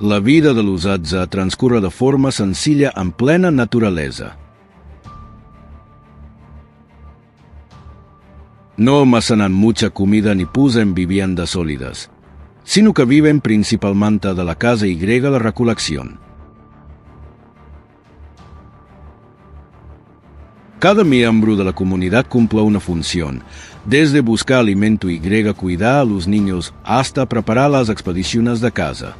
La vida de l'usatge transcurre de forma senzilla en plena naturalesa. No almacenan mucha comida ni posen viviendas sólidas, sino que viven principalmente de la caza y la recolección. Cada miembro de la comunidad cumple una función, desde buscar alimento y cuidar a los niños hasta preparar las expediciones de caza.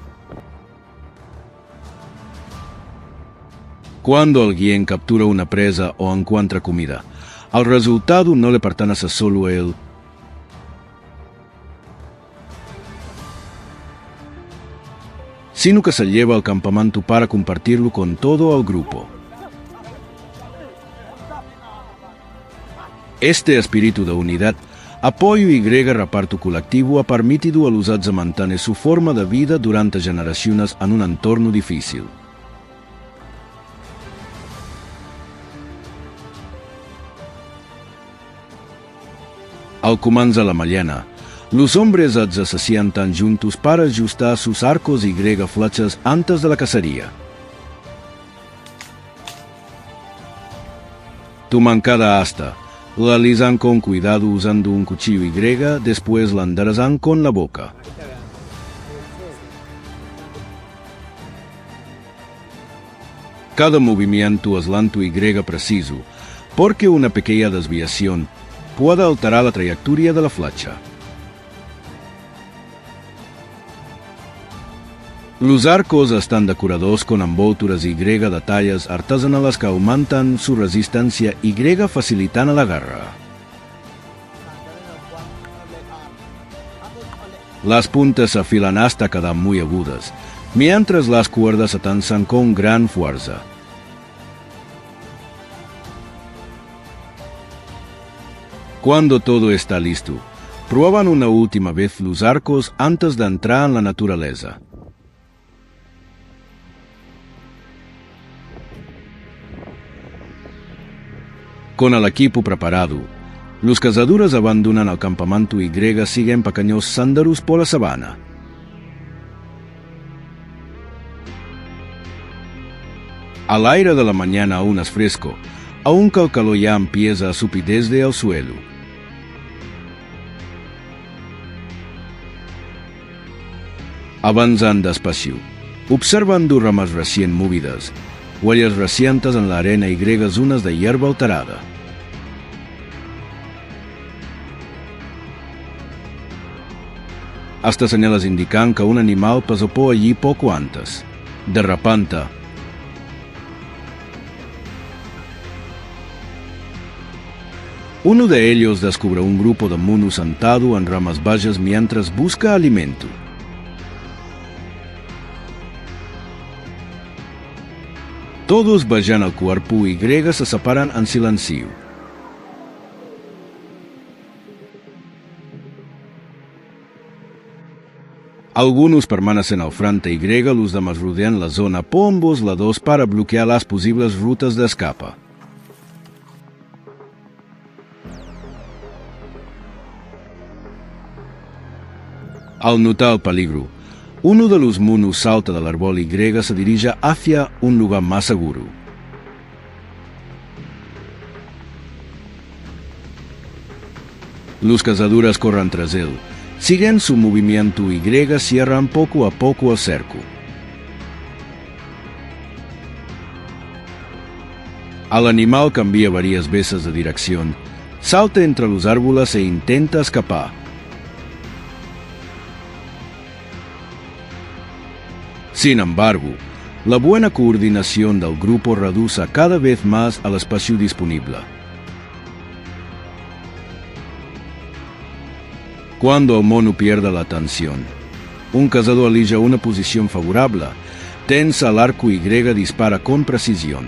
Cuando alguien captura una presa o encuentra comida, el resultado no le pertenece solo a él, sino que se lleva al campamento para compartirlo con todo el grupo. Este espíritu de unidad, apoyo y reparto colectivo ha permitido a los usatge mantener su forma de vida durante generaciones en un entorno difícil. Al comienzo de la mañana, los hombres se sientan juntos para ajustar sus arcos y flechas antes de la cacería. Toman cada asta, la alisan con cuidado usando un cuchillo y después la enderezan con la boca. Cada movimiento es lento y preciso, porque una pequeña desviación puede alterar la trayectoria de la flecha. Los arcos están decorados con envolturas y de tallas artesanales que aumentan su resistencia y facilitan la guerra. Las puntas se afilan hasta quedar muy agudas, mientras las cuerdas se tensan con gran fuerza. Cuando todo está listo, prueban una última vez los arcos antes de entrar en la naturaleza. Con el equipo preparado, los cazadores abandonan el campamento y siguen pequeños senderos por la sabana. Al aire de la mañana aún es fresco, aunque el calor ya empieza a subir desde el suelo. Avanzan despacio, observando ramas recién movidas, huellas recientes en la arena y zonas de hierba alterada. Estas señales indican que un animal pasó por allí poco antes. De repente, uno de ellos descubre un grupo de monos sentado en ramas bajas mientras busca alimento. Todos bajan el cuerpo y se separan en silencio. Algunos permanecen al frente y los demás rodean la zona por ambos lados para bloquear las posibles rutas de escape. Al notar el peligro, uno de los monos salta del árbol y se dirige hacia un lugar más seguro. Los cazadores corren tras él, siguen su movimiento y cierran poco a poco el cerco. El animal cambia varias veces de dirección, salta entre los árboles e intenta escapar. Sin embargo, la buena coordinación del grupo reduce cada vez más el espacio disponible. Cuando el mono pierde la atención, un cazador elige una posición favorable, tensa el arco y dispara con precisión.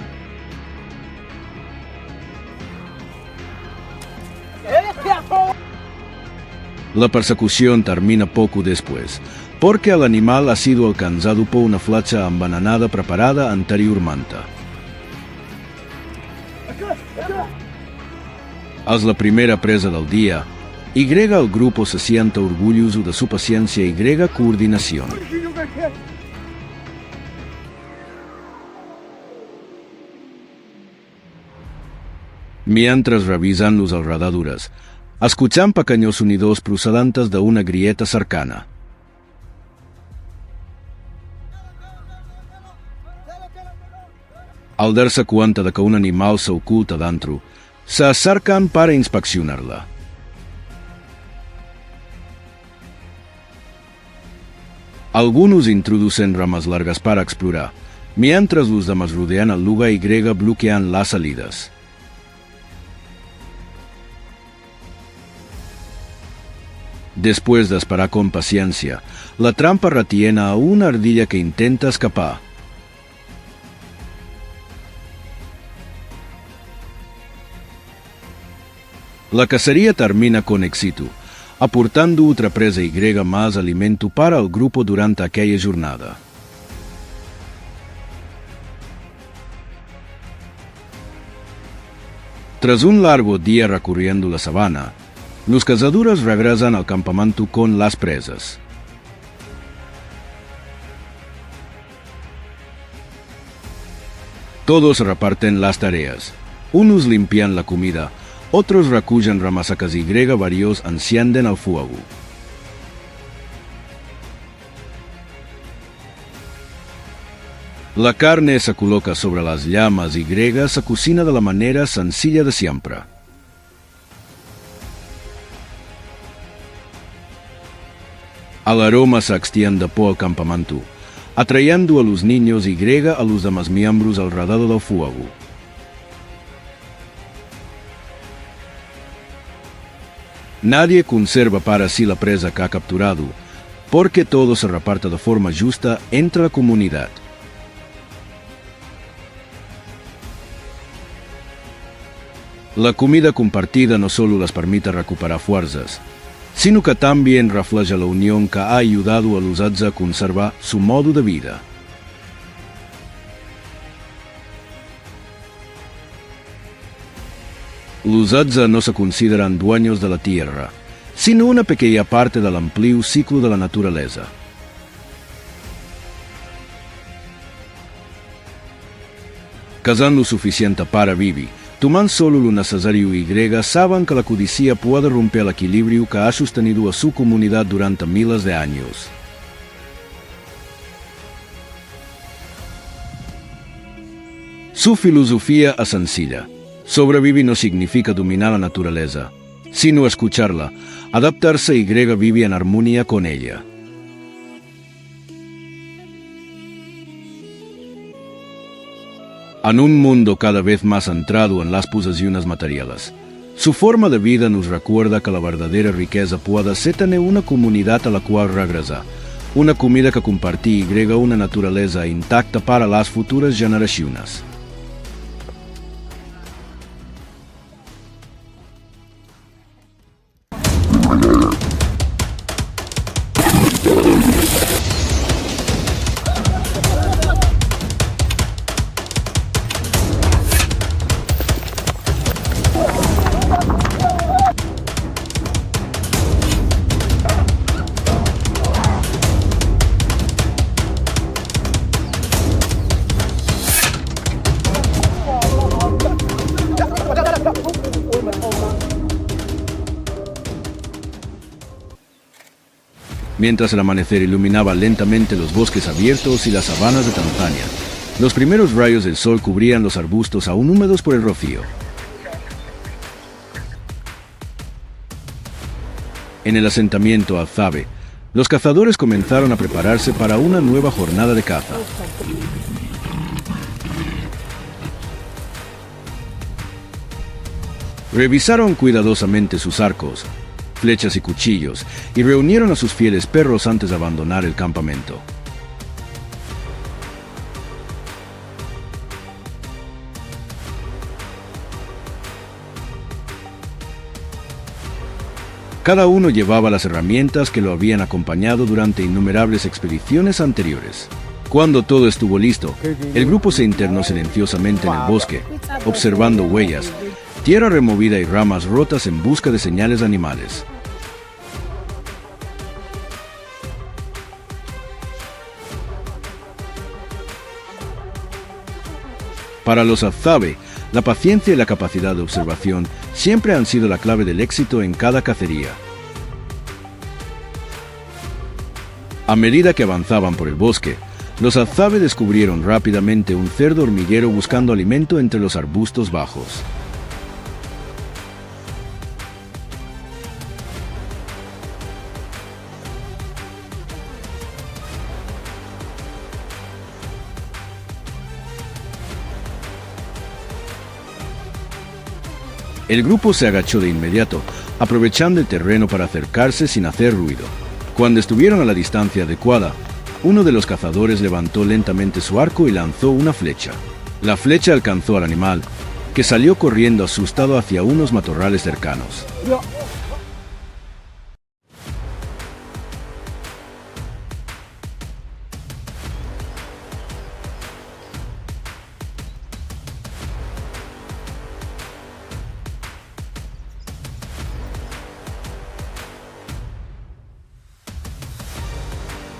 La persecución termina poco después, porque el animal ha sido alcanzado por una flecha envenenada preparada anteriormente. Es la primera presa del día, y el grupo se siente orgulloso de su paciencia y coordinación. Mientras revisan los alrededores, escuchan pequeños sonidos procedentes de una grieta cercana. Al darse cuenta de que un animal se oculta dentro, se acercan para inspeccionarla. Algunos introducen ramas largas para explorar, mientras los demás rodean el lugar y bloquean las salidas. Después de esperar con paciencia, la trampa retiene a una ardilla que intenta escapar. La cacería termina con éxito, aportando otra presa y más alimento para el grupo durante aquella jornada. Tras un largo día recorriendo la sabana, los cazadores regresan al campamento con las presas. Todos reparten las tareas. Unos limpian la comida, otros recogen ramas secas y varios encienden el fuego. La carne se coloca sobre las llamas y se cocina de la manera sencilla de siempre. El aroma se extiende por el campamento, atrayendo a los niños y a los demás miembros alrededor del fuego. Nadie conserva para sí la presa que ha capturado, porque todo se reparte de forma justa entre la comunidad. La comida compartida no solo les permite recuperar fuerzas, sino que también refleja la unión que ha ayudado a los Hadza a conservar su modo de vida. Los Hadza no se consideran dueños de la tierra, sino una pequeña parte del amplio ciclo de la naturaleza. Cazando suficiente para vivir, toman solo lo necesario y saben que la codicia puede romper el equilibrio que ha sostenido a su comunidad durante miles de años. Su filosofía es sencilla. Sobrevivir no significa dominar la naturaleza, sino escucharla, adaptarse y vivir en armonía con ella. En un mundo cada vez más centrado en las posesiones materiales, su forma de vida nos recuerda que la verdadera riqueza puede ser tener una comunidad a la cual regresar, una comida que compartir y una naturaleza intacta para las futuras generaciones. Mientras el amanecer iluminaba lentamente los bosques abiertos y las sabanas de Tanzania, los primeros rayos del sol cubrían los arbustos aún húmedos por el rocío. En el asentamiento Hadzabe, los cazadores comenzaron a prepararse para una nueva jornada de caza. Revisaron cuidadosamente sus arcos, flechas y cuchillos, y reunieron a sus fieles perros antes de abandonar el campamento. Cada uno llevaba las herramientas que lo habían acompañado durante innumerables expediciones anteriores. Cuando todo estuvo listo, el grupo se internó silenciosamente en el bosque, observando huellas, tierra removida y ramas rotas en busca de señales animales. Para los Hadzabe, La paciencia y la capacidad de observación siempre han sido la clave del éxito en cada cacería. A medida que avanzaban por el bosque, los Azabe descubrieron rápidamente un cerdo hormiguero buscando alimento entre los arbustos bajos. El grupo se agachó de inmediato, aprovechando el terreno para acercarse sin hacer ruido. Cuando estuvieron a la distancia adecuada, uno de los cazadores levantó lentamente su arco y lanzó una flecha. La flecha alcanzó al animal, que salió corriendo asustado hacia unos matorrales cercanos.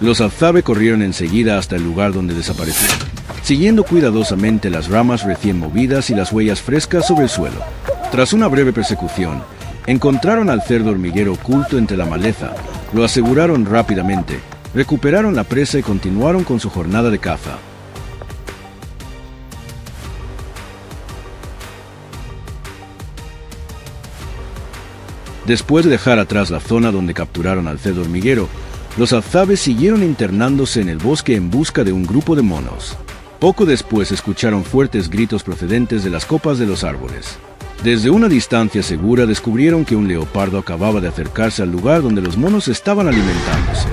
Los Azabe corrieron enseguida hasta el lugar donde desapareció, siguiendo cuidadosamente las ramas recién movidas y las huellas frescas sobre el suelo. Tras una breve persecución, encontraron al cerdo hormiguero oculto entre la maleza, lo aseguraron rápidamente, recuperaron la presa y continuaron con su jornada de caza. Después de dejar atrás la zona donde capturaron al cerdo hormiguero, los Azabe siguieron internándose en el bosque en busca de un grupo de monos. Poco después escucharon fuertes gritos procedentes de las copas de los árboles. Desde una distancia segura descubrieron que un leopardo acababa de acercarse al lugar donde los monos estaban alimentándose.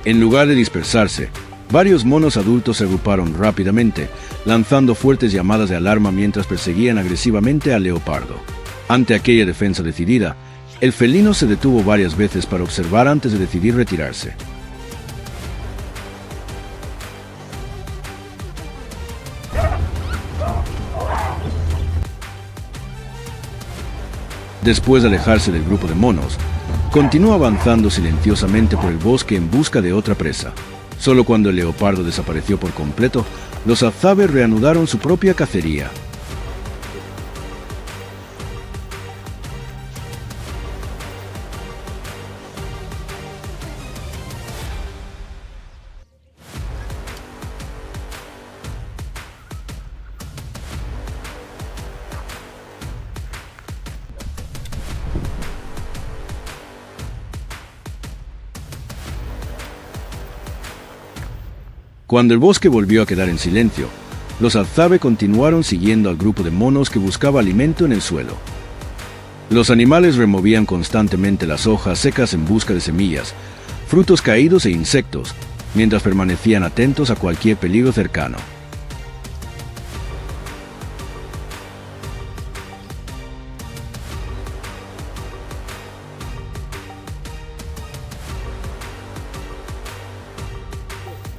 En lugar de dispersarse, varios monos adultos se agruparon rápidamente, lanzando fuertes llamadas de alarma mientras perseguían agresivamente al leopardo. Ante aquella defensa decidida, el felino se detuvo varias veces para observar antes de decidir retirarse. Después de alejarse del grupo de monos, continuó avanzando silenciosamente por el bosque en busca de otra presa. Solo cuando el leopardo desapareció por completo, los Azabe reanudaron su propia cacería. Cuando el bosque volvió a quedar en silencio, los Azabe continuaron siguiendo al grupo de monos que buscaba alimento en el suelo. Los animales removían constantemente las hojas secas en busca de semillas, frutos caídos e insectos, mientras permanecían atentos a cualquier peligro cercano.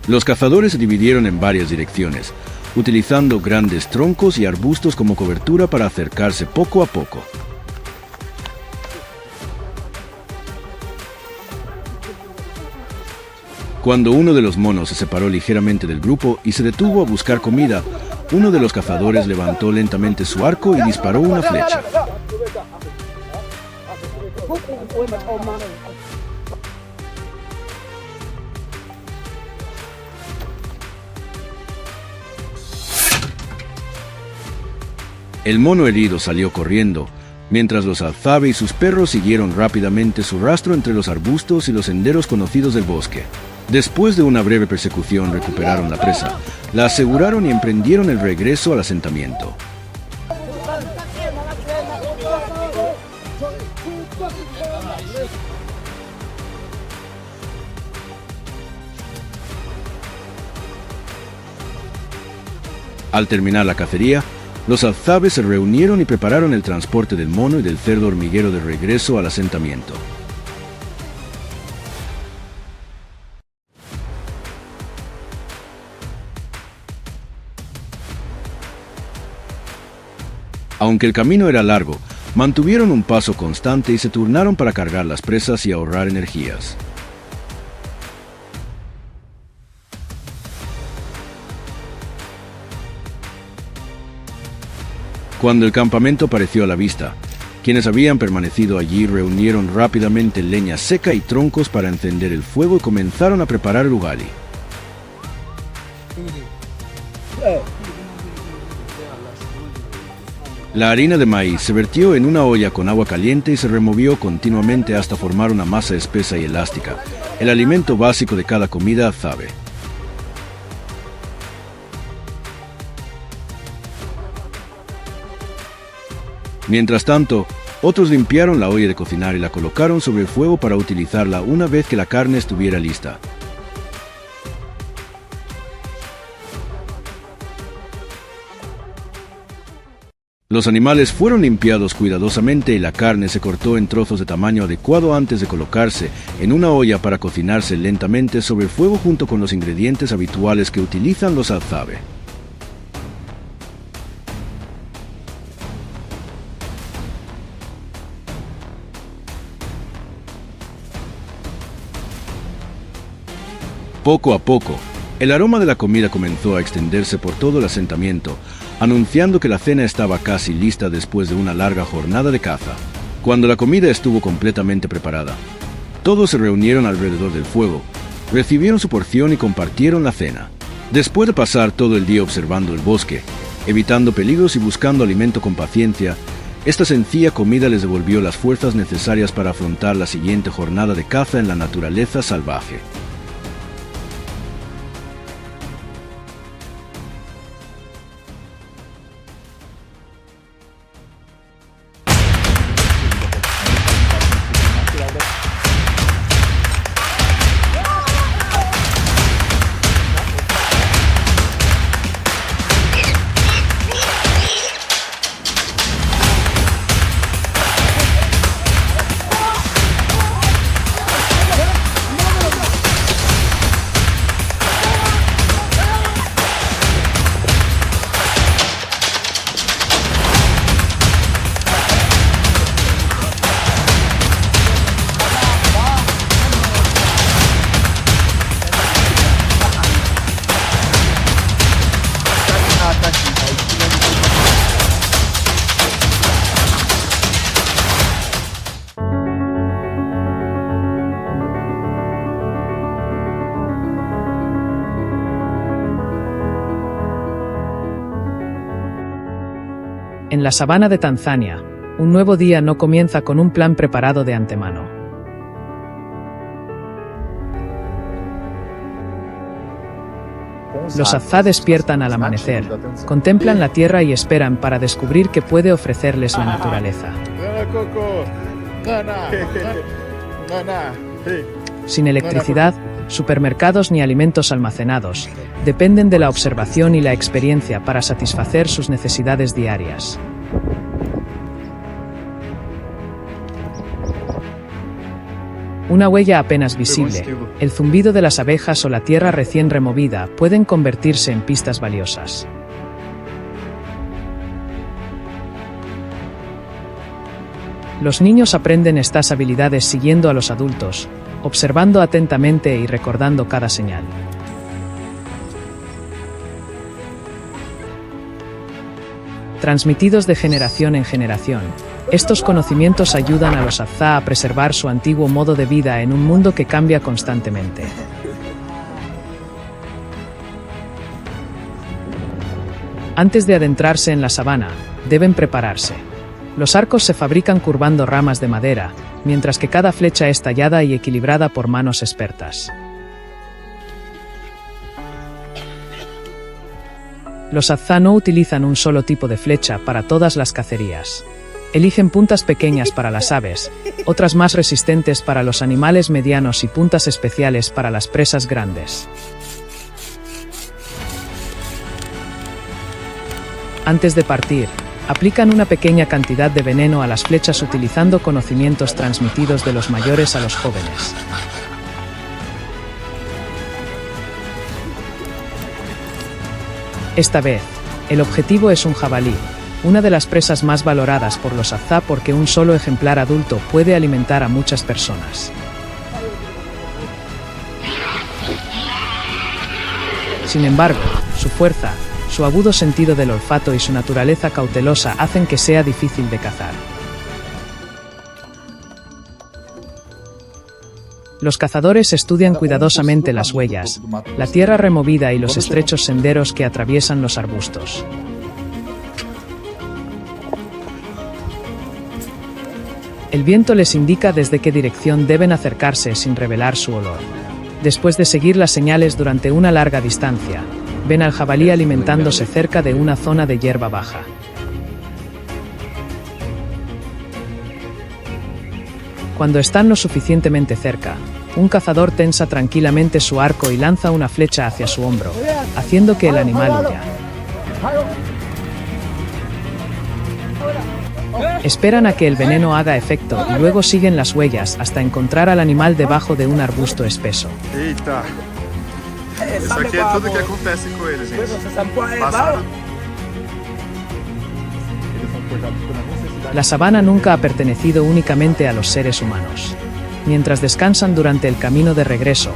Los cazadores se dividieron en varias direcciones, utilizando grandes troncos y arbustos como cobertura para acercarse poco a poco. Cuando uno de los monos se separó ligeramente del grupo y se detuvo a buscar comida, uno de los cazadores levantó lentamente su arco y disparó una flecha. El mono herido salió corriendo, mientras los Azabe y sus perros siguieron rápidamente su rastro entre los arbustos y los senderos conocidos del bosque. Después de una breve persecución recuperaron la presa, la aseguraron y emprendieron el regreso al asentamiento. Al terminar la cacería, los Azabe se reunieron y prepararon el transporte del mono y del cerdo hormiguero de regreso al asentamiento. Aunque el camino era largo, Mantuvieron un paso constante y se turnaron para cargar las presas y ahorrar energías. Cuando el campamento apareció a la vista, quienes habían permanecido allí reunieron rápidamente leña seca y troncos para encender el fuego y comenzaron a preparar el ugali. La harina de maíz se vertió en una olla con agua caliente y se removió continuamente hasta formar una masa espesa y elástica, el alimento básico de cada comida azabe. Mientras tanto, otros limpiaron la olla de cocinar y la colocaron sobre el fuego para utilizarla una vez que la carne estuviera lista. Los animales fueron limpiados cuidadosamente y la carne se cortó en trozos de tamaño adecuado antes de colocarse en una olla para cocinarse lentamente sobre el fuego junto con los ingredientes habituales que utilizan los azabe. Poco a poco, el aroma de la comida comenzó a extenderse por todo el asentamiento, anunciando que la cena estaba casi lista después de una larga jornada de caza. Cuando la comida estuvo completamente preparada, todos se reunieron alrededor del fuego, recibieron su porción y compartieron la cena. Después de pasar todo el día observando el bosque, evitando peligros y buscando alimento con paciencia, esta sencilla comida les devolvió las fuerzas necesarias para afrontar la siguiente jornada de caza en la naturaleza salvaje. En la sabana de Tanzania, un nuevo día no comienza con un plan preparado de antemano. Los Azza despiertan al amanecer, contemplan la tierra y esperan para descubrir qué puede ofrecerles la naturaleza. Sin electricidad, supermercados ni alimentos almacenados, dependen de la observación y la experiencia para satisfacer sus necesidades diarias. Una huella apenas visible, el zumbido de las abejas o la tierra recién removida pueden convertirse en pistas valiosas. Los niños aprenden estas habilidades siguiendo a los adultos, observando atentamente y recordando cada señal. Transmitidos de generación en generación, estos conocimientos ayudan a los Azza a preservar su antiguo modo de vida en un mundo que cambia constantemente. Antes de adentrarse en la sabana, deben prepararse. Los arcos se fabrican curvando ramas de madera, mientras que cada flecha es tallada y equilibrada por manos expertas. Los Azza no utilizan un solo tipo de flecha para todas las cacerías. Eligen puntas pequeñas para las aves, otras más resistentes para los animales medianos y puntas especiales para las presas grandes. Antes de partir, aplican una pequeña cantidad de veneno a las flechas utilizando conocimientos transmitidos de los mayores a los jóvenes. Esta vez, el objetivo es un jabalí, una de las presas más valoradas por los Azá porque un solo ejemplar adulto puede alimentar a muchas personas. Sin embargo, su fuerza, su agudo sentido del olfato y su naturaleza cautelosa hacen que sea difícil de cazar. Los cazadores estudian cuidadosamente las huellas, la tierra removida y los estrechos senderos que atraviesan los arbustos. El viento les indica desde qué dirección deben acercarse sin revelar su olor. Después de seguir las señales durante una larga distancia, ven al jabalí alimentándose cerca de una zona de hierba baja. Cuando están lo suficientemente cerca, un cazador tensa tranquilamente su arco y lanza una flecha hacia su hombro, haciendo que el animal huya. Esperan a que el veneno haga efecto y luego siguen las huellas hasta encontrar al animal debajo de un arbusto espeso. Eita! Isso aqui é tudo que acontece com eles, gente. Passa. La sabana nunca ha pertenecido únicamente a los seres humanos. Mientras descansan durante el camino de regreso,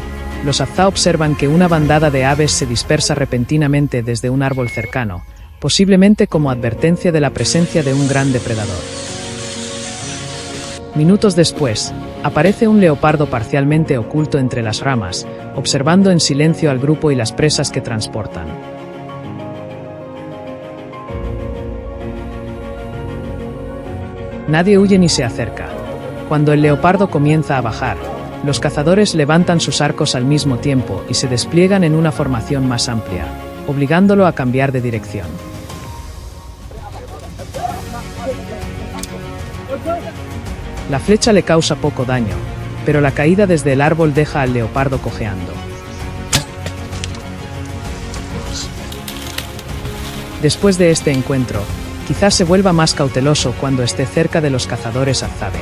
los Azá observan que una bandada de aves se dispersa repentinamente desde un árbol cercano, posiblemente como advertencia de la presencia de un gran depredador. Minutos después, aparece un leopardo parcialmente oculto entre las ramas, observando en silencio al grupo y las presas que transportan. Nadie huye ni se acerca. Cuando el leopardo comienza a bajar, los cazadores levantan sus arcos al mismo tiempo y se despliegan en una formación más amplia, obligándolo a cambiar de dirección. La flecha le causa poco daño, pero la caída desde el árbol deja al leopardo cojeando. Después de este encuentro, quizás se vuelva más cauteloso cuando esté cerca de los cazadores Azabe.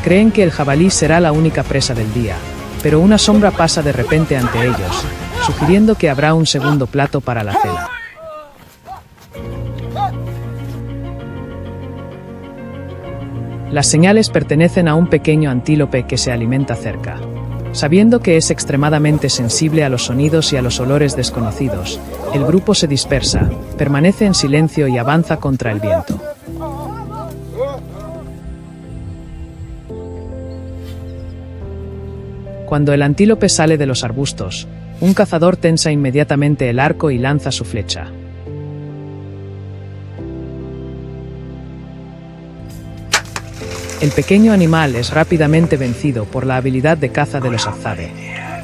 Creen que el jabalí será la única presa del día, pero una sombra pasa de repente ante ellos, sugiriendo que habrá un segundo plato para la cena. Las señales pertenecen a un pequeño antílope que se alimenta cerca. Sabiendo que es extremadamente sensible a los sonidos y a los olores desconocidos, el grupo se dispersa, permanece en silencio y avanza contra el viento. Cuando el antílope sale de los arbustos, un cazador tensa inmediatamente el arco y lanza su flecha. El pequeño animal es rápidamente vencido por la habilidad de caza de los Azabe.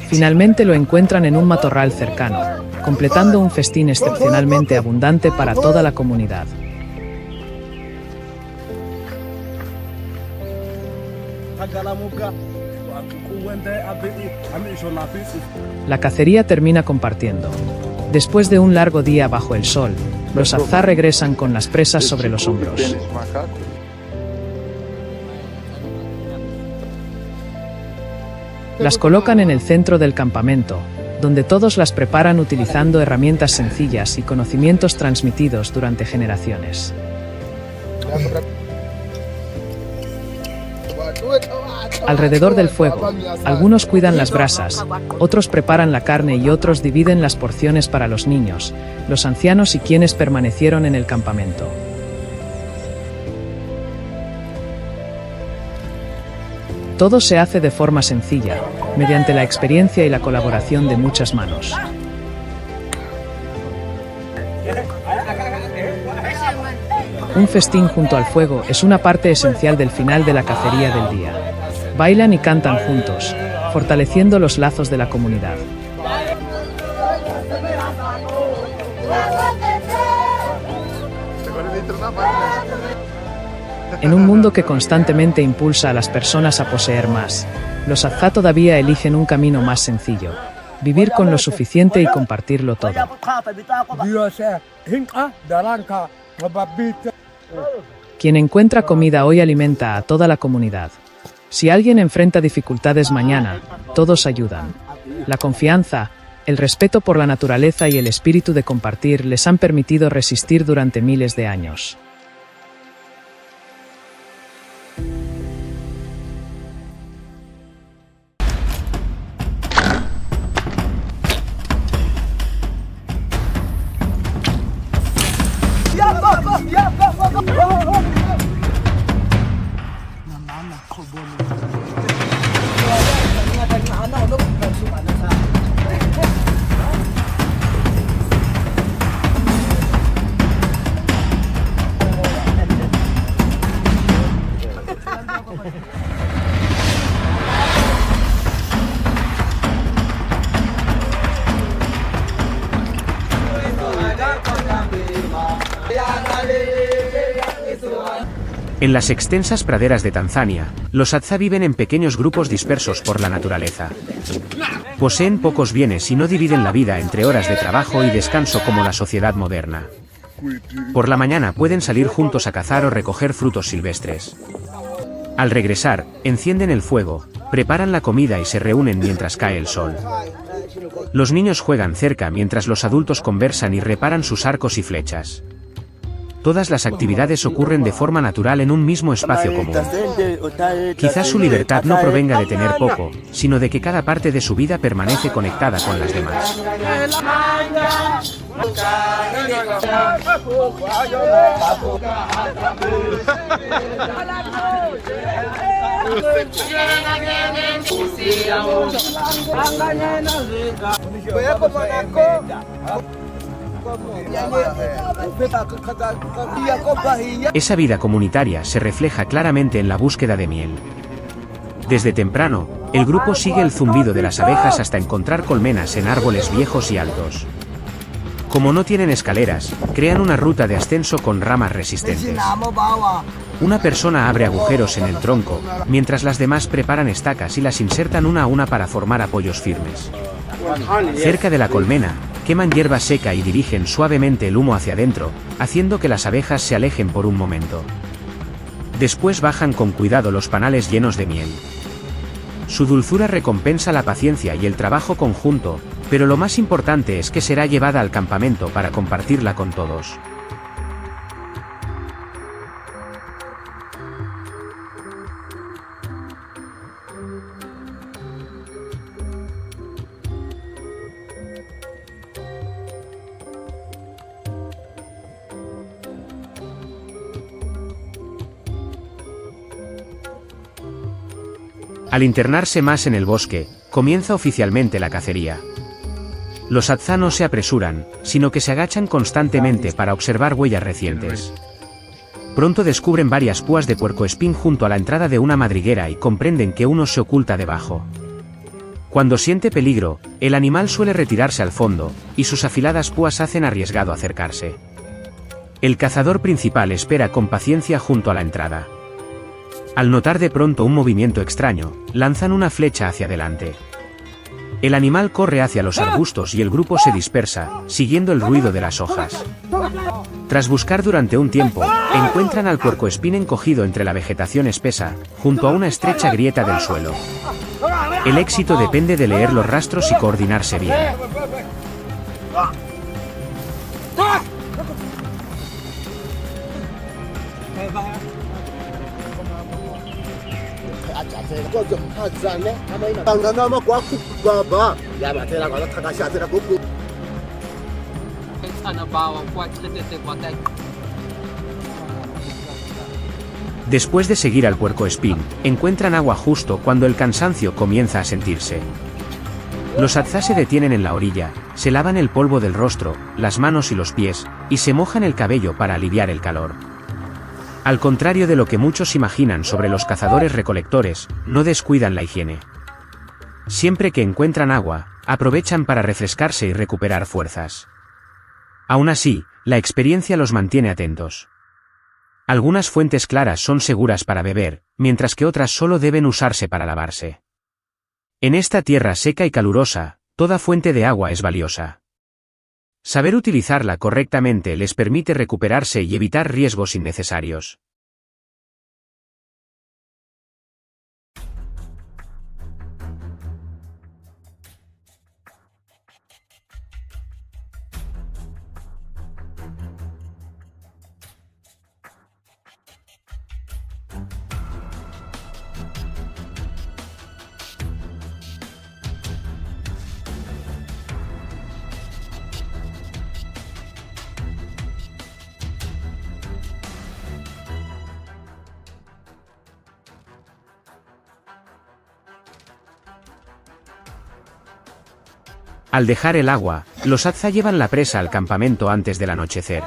Finalmente lo encuentran en un matorral cercano, completando un festín excepcionalmente abundante para toda la comunidad. La cacería termina compartiendo. Después de un largo día bajo el sol, los Azá regresan con las presas sobre los hombros. Las colocan en el centro del campamento, donde todos las preparan utilizando herramientas sencillas y conocimientos transmitidos durante generaciones. Alrededor del fuego, algunos cuidan las brasas, otros preparan la carne y otros dividen las porciones para los niños, los ancianos y quienes permanecieron en el campamento. Todo se hace de forma sencilla, mediante la experiencia y la colaboración de muchas manos. Un festín junto al fuego es una parte esencial del final de la cacería del día. Bailan y cantan juntos, fortaleciendo los lazos de la comunidad. En un mundo que constantemente impulsa a las personas a poseer más, los Azá todavía eligen un camino más sencillo: vivir con lo suficiente y compartirlo todo. Quien encuentra comida hoy alimenta a toda la comunidad. Si alguien enfrenta dificultades mañana, todos ayudan. La confianza, El respeto por la naturaleza y el espíritu de compartir les han permitido resistir durante miles de años. En las extensas praderas de Tanzania, los Hadza viven en pequeños grupos dispersos por la naturaleza. Poseen pocos bienes y no dividen la vida entre horas de trabajo y descanso como la sociedad moderna. Por la mañana pueden salir juntos a cazar o recoger frutos silvestres. Al regresar, encienden el fuego, preparan la comida y se reúnen mientras cae el sol. Los niños juegan cerca mientras los adultos conversan y reparan sus arcos y flechas. Todas las actividades ocurren de forma natural en un mismo espacio común. Quizás su libertad no provenga de tener poco, sino de que cada parte de su vida permanece conectada con las demás. Esa vida comunitaria se refleja claramente en la búsqueda de miel. Desde temprano, el grupo sigue el zumbido de las abejas hasta encontrar colmenas en árboles viejos y altos. Como no tienen escaleras, crean una ruta de ascenso con ramas resistentes. Una persona abre agujeros en el tronco, mientras las demás preparan estacas y las insertan una a una para formar apoyos firmes. Cerca de la colmena, queman hierba seca y dirigen suavemente el humo hacia adentro, haciendo que las abejas se alejen por un momento. Después bajan con cuidado los panales llenos de miel. Su dulzura recompensa la paciencia y el trabajo conjunto, pero lo más importante es que será llevada al campamento para compartirla con todos. Al internarse más en el bosque, comienza oficialmente la cacería. Los Hadza no se apresuran, sino que se agachan constantemente para observar huellas recientes. Pronto descubren varias púas de puercoespín junto a la entrada de una madriguera y comprenden que uno se oculta debajo. Cuando siente peligro, el animal suele retirarse al fondo, y sus afiladas púas hacen arriesgado acercarse. El cazador principal espera con paciencia junto a la entrada. Al notar de pronto un movimiento extraño, lanzan una flecha hacia adelante. El animal corre hacia los arbustos y el grupo se dispersa, siguiendo el ruido de las hojas. Tras buscar durante un tiempo, encuentran al puercoespín encogido entre la vegetación espesa, junto a una estrecha grieta del suelo. El éxito depende de leer los rastros y coordinarse bien. Después de seguir al puercoespín, encuentran agua justo cuando el cansancio comienza a sentirse. Los Hadza se detienen en la orilla, se lavan el polvo del rostro, las manos y los pies, y se mojan el cabello para aliviar el calor. Al contrario de lo que muchos imaginan sobre los cazadores recolectores, no descuidan la higiene. Siempre que encuentran agua, aprovechan para refrescarse y recuperar fuerzas. Aún así, la experiencia los mantiene atentos. Algunas fuentes claras son seguras para beber, mientras que otras solo deben usarse para lavarse. En esta tierra seca y calurosa, toda fuente de agua es valiosa. Saber utilizarla correctamente les permite recuperarse y evitar riesgos innecesarios. Al dejar el agua, los Hadza llevan la presa al campamento antes del anochecer.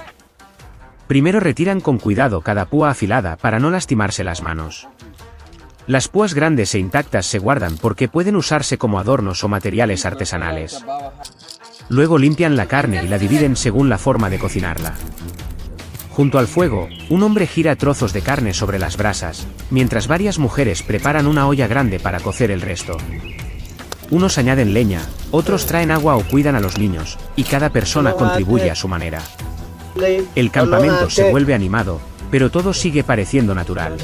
Primero retiran con cuidado cada púa afilada para no lastimarse las manos. Las púas grandes e intactas se guardan porque pueden usarse como adornos o materiales artesanales. Luego limpian la carne y la dividen según la forma de cocinarla. Junto al fuego, un hombre gira trozos de carne sobre las brasas, mientras varias mujeres preparan una olla grande para cocer el resto. Unos añaden leña, otros traen agua o cuidan a los niños, y cada persona contribuye a su manera. El campamento se vuelve animado, pero todo sigue pareciendo natural.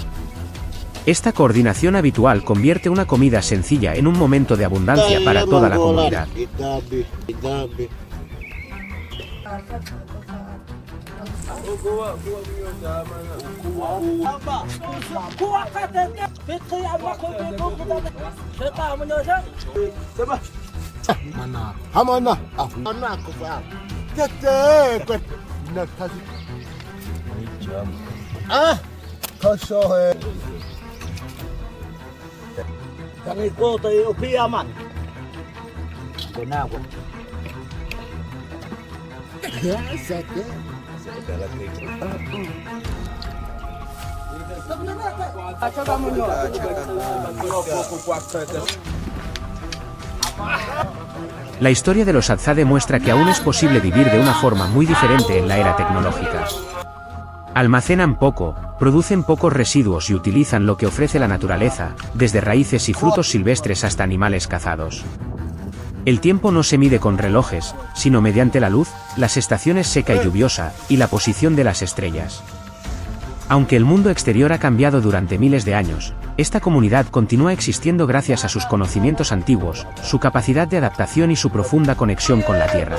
Esta coordinación habitual convierte una comida sencilla en un momento de abundancia para toda la comunidad. La historia de los Hadza demuestra que aún es posible vivir de una forma muy diferente en la era tecnológica. Almacenan poco, producen pocos residuos y utilizan lo que ofrece la naturaleza, desde raíces y frutos silvestres hasta animales cazados. El tiempo no se mide con relojes, sino mediante la luz, las estaciones seca y lluviosa, y la posición de las estrellas. Aunque el mundo exterior ha cambiado durante miles de años, esta comunidad continúa existiendo gracias a sus conocimientos antiguos, su capacidad de adaptación y su profunda conexión con la tierra.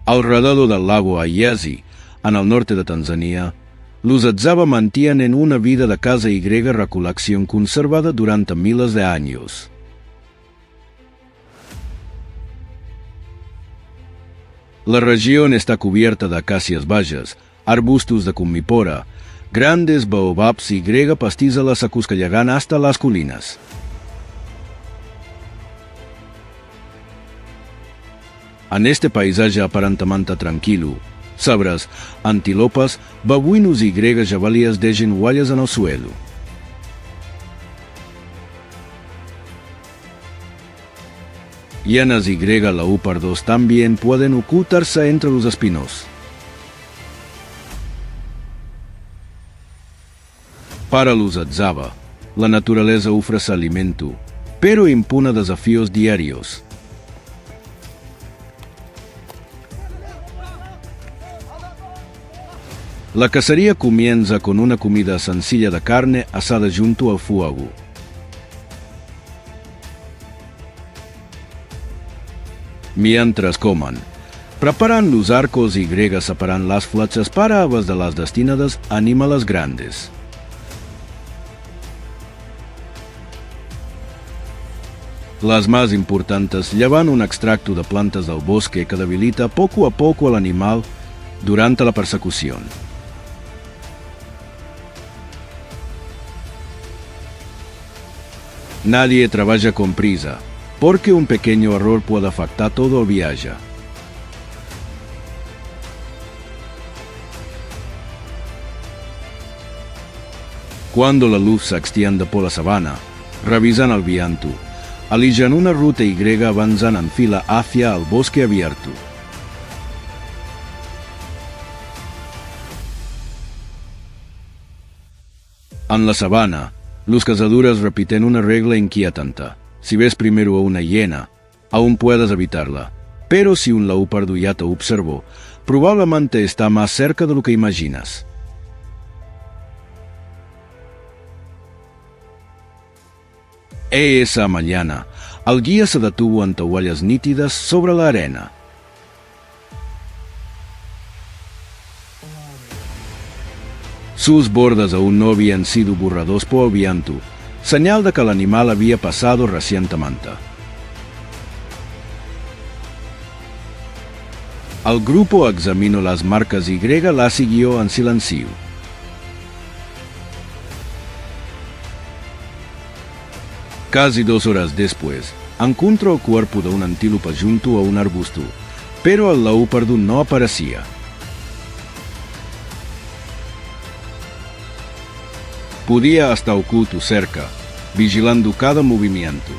Alrededor del lago Ayazi, en el norte de Tanzania, los Hadza mantienen una vida de caza y recolección conservada durante miles de años. La región está cubierta de acacias bajas, arbustos de cumipora, grandes baobabs y pastizales que llegan hasta las colinas. En este paisaje aparentemente tranquilo, sabras, antilopas, babuinos y jabalíes dejan huellas en el suelo. Hienas y leopardos también pueden ocultarse entre los espinos. Para los Hadza, la naturaleza ofrece alimento, pero impone desafíos diarios. La cacería comienza con una comida sencilla de carne asada junto al fuego. Mientras coman, preparan los arcos y separan las flechas para aves de las destinadas a animales grandes. Las más importantes llevan un extracto de plantas del bosque que debilita poco a poco al animal durante la persecución. Nadie trabaja con prisa, porque un pequeño error puede afectar todo el viaje. Cuando la luz se extiende por la sabana, revisan el viento, eligen una ruta Y avanzan en fila hacia el bosque abierto. En la sabana, los cazadores repiten una regla inquietante. Si ves primero a una hiena, aún puedes evitarla. Pero si un leopardo ya te observó, probablemente está más cerca de lo que imaginas. Esa mañana, el guía se detuvo ante huellas nítidas sobre la arena. Sus bordas aún no habían sido borrados por el viento, señal de que el animal había pasado recientemente. El grupo examinó las marcas Y la siguió en silencio. Casi 2 horas después, encontró el cuerpo de un antílope junto a un arbusto, pero el leopardo no aparecía. Podía estar oculto cerca, vigilando cada movimiento.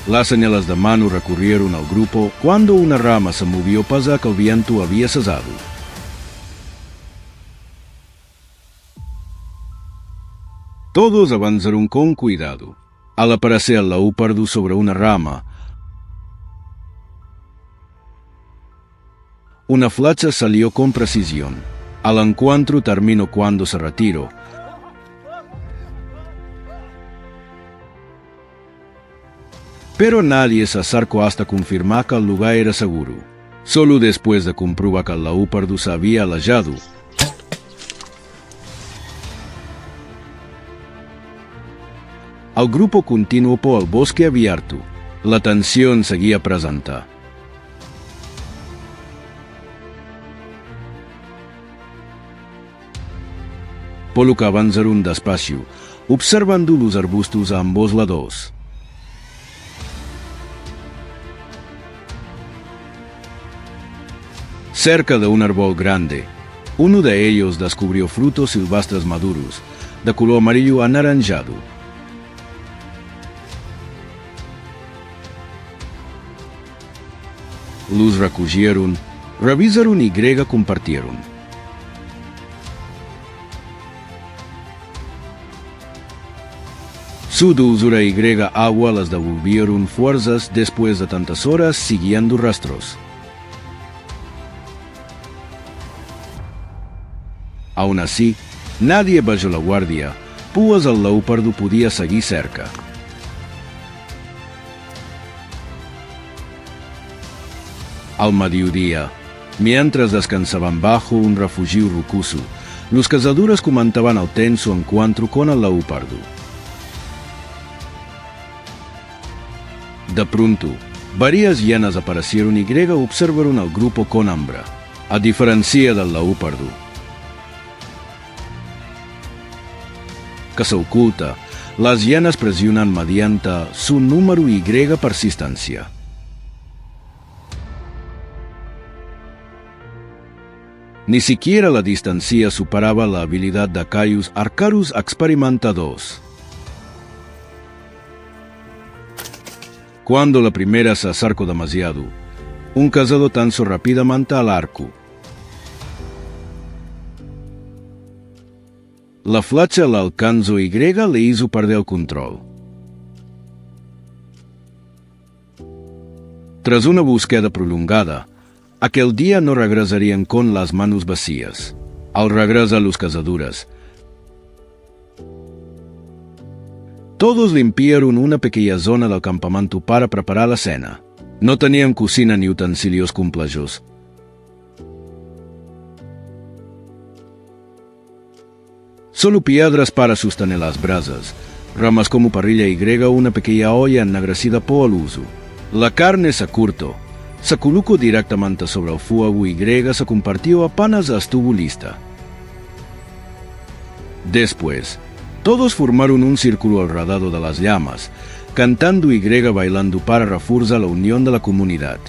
Las señales de mano recurrieron al grupo cuando una rama se movió pese a que el viento había cesado. Todos avanzaron con cuidado. Al aparecer el leopardo sobre una rama, una flecha salió con precisión. El encuentro terminó cuando se retiró. Pero nadie se acercó hasta confirmar que el lugar era seguro. Solo después de comprobar que el leopardo se había alejado, el grupo continuó por el bosque abierto. La tensión seguía presente. Por lo que avanzaron despacio, observando los arbustos a ambos lados. Cerca de un árbol grande, uno de ellos descubrió frutos silvestres maduros, de color amarillo anaranjado. Los recogieron, revisaron y compartieron. Su dulzura y agua las devolvieron fuerzas después de tantas horas siguiendo rastros. Aún así, nadie bajó la guardia, pues el leopardo podía seguir cerca. Al mediodía, mientras descansaban bajo un refugio rocoso, los cazadores comentaban el tenso encuentro con el leopardo. De pronto, varias hienas aparecieron y observaron al grupo con hambre, a diferencia del leopardo, que se oculta. Las hienas presionan mediante su número y persistencia. Ni siquiera la distancia superaba la habilidad de aquellos arqueros experimentados. Cuando la primera se acercó demasiado, un cazador lanzó rápidamente al arco. La flecha la alcanzó y le hizo perder el control. Tras una búsqueda prolongada, aquel día no regresarían con las manos vacías. Al regresar los cazadores, todos limpiaron una pequeña zona del campamento para preparar la cena. No tenían cocina ni utensilios complejos. Solo piedras para sostener las brasas, ramas como parrilla y una pequeña olla ennegrecida por el uso. La carne se cortó, se colocó directamente sobre el fuego y se compartió apenas estuvo lista. Después, Todos formaron un círculo alrededor de las llamas, cantando y bailando para reforzar la unión de la comunidad.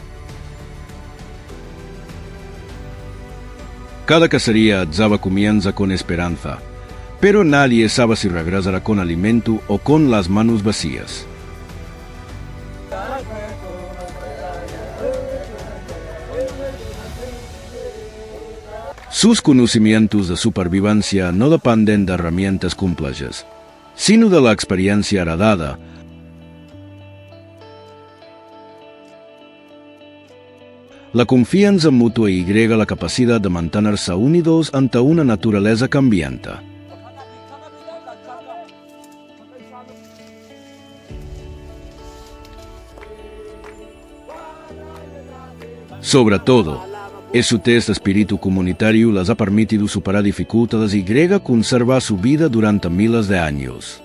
Cada cacería alzaba comienza con esperanza, pero nadie sabe si regresará con alimento o con las manos vacías. Sus conocimientos de supervivencia no dependen de herramientas complejas, sino de la experiencia heredada. La confianza mutua y la capacidad de mantenerse unidos ante una naturaleza cambiante. Sobre todo, este espíritu comunitario les ha permitido superar dificultades y conservar su vida durante miles de años.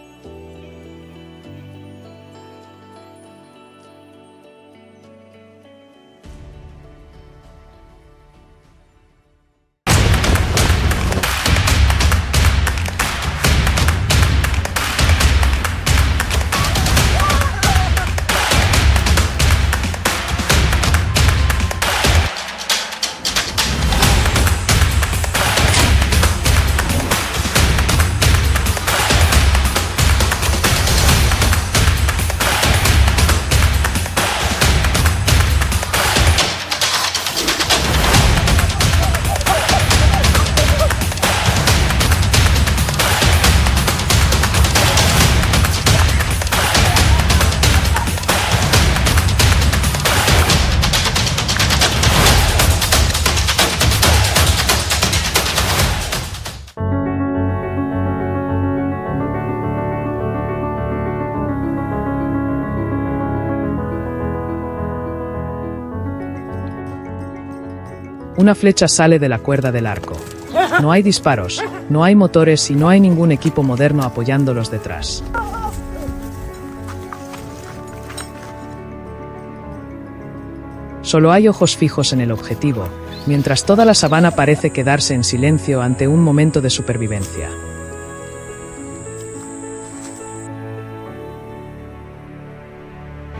Una flecha sale de la cuerda del arco. No hay disparos, no hay motores y no hay ningún equipo moderno apoyándolos detrás. Solo hay ojos fijos en el objetivo, mientras toda la sabana parece quedarse en silencio ante un momento de supervivencia.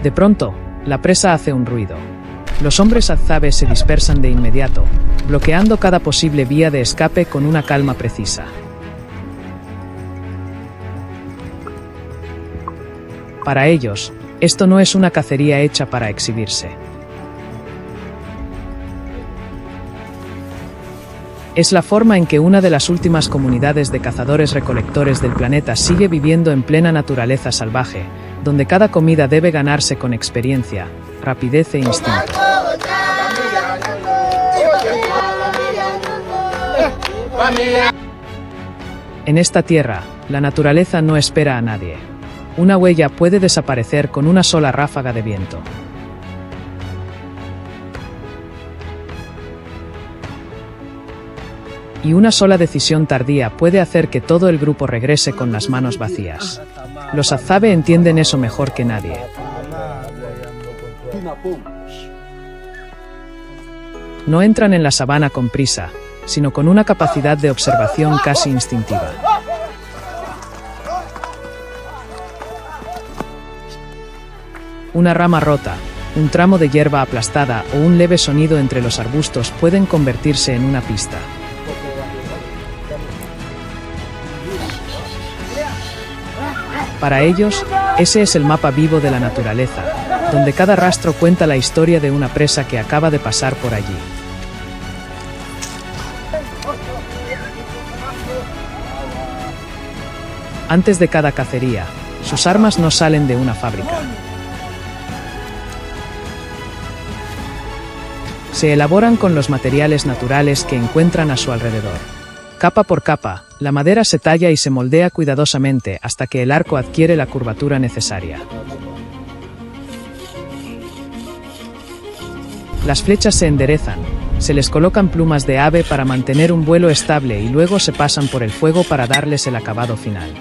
De pronto, la presa hace un ruido. Los hombres Azabe se dispersan de inmediato, bloqueando cada posible vía de escape con una calma precisa. Para ellos, esto no es una cacería hecha para exhibirse. Es la forma en que una de las últimas comunidades de cazadores-recolectores del planeta sigue viviendo en plena naturaleza salvaje, donde cada comida debe ganarse con experiencia, rapidez e instinto. En esta tierra, la naturaleza no espera a nadie. Una huella puede desaparecer con una sola ráfaga de viento. Y una sola decisión tardía puede hacer que todo el grupo regrese con las manos vacías. Los Azabe entienden eso mejor que nadie. No entran en la sabana con prisa, sino con una capacidad de observación casi instintiva. Una rama rota, un tramo de hierba aplastada o un leve sonido entre los arbustos pueden convertirse en una pista. Para ellos, ese es el mapa vivo de la naturaleza, donde cada rastro cuenta la historia de una presa que acaba de pasar por allí. Antes de cada cacería, sus armas no salen de una fábrica. Se elaboran con los materiales naturales que encuentran a su alrededor. Capa por capa, la madera se talla y se moldea cuidadosamente hasta que el arco adquiere la curvatura necesaria. Las flechas se enderezan, se les colocan plumas de ave para mantener un vuelo estable y luego se pasan por el fuego para darles el acabado final.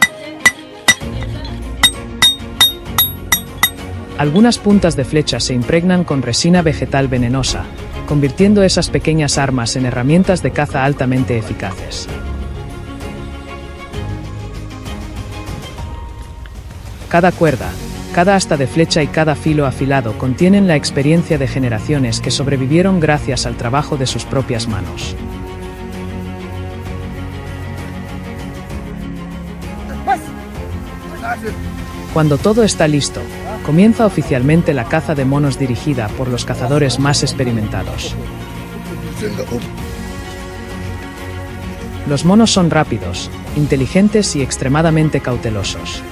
Algunas puntas de flecha se impregnan con resina vegetal venenosa, convirtiendo esas pequeñas armas en herramientas de caza altamente eficaces. Cada cuerda, cada asta de flecha y cada filo afilado contienen la experiencia de generaciones que sobrevivieron gracias al trabajo de sus propias manos. Cuando todo está listo, comienza oficialmente la caza de monos dirigida por los cazadores más experimentados. Los monos son rápidos, inteligentes y extremadamente cautelosos.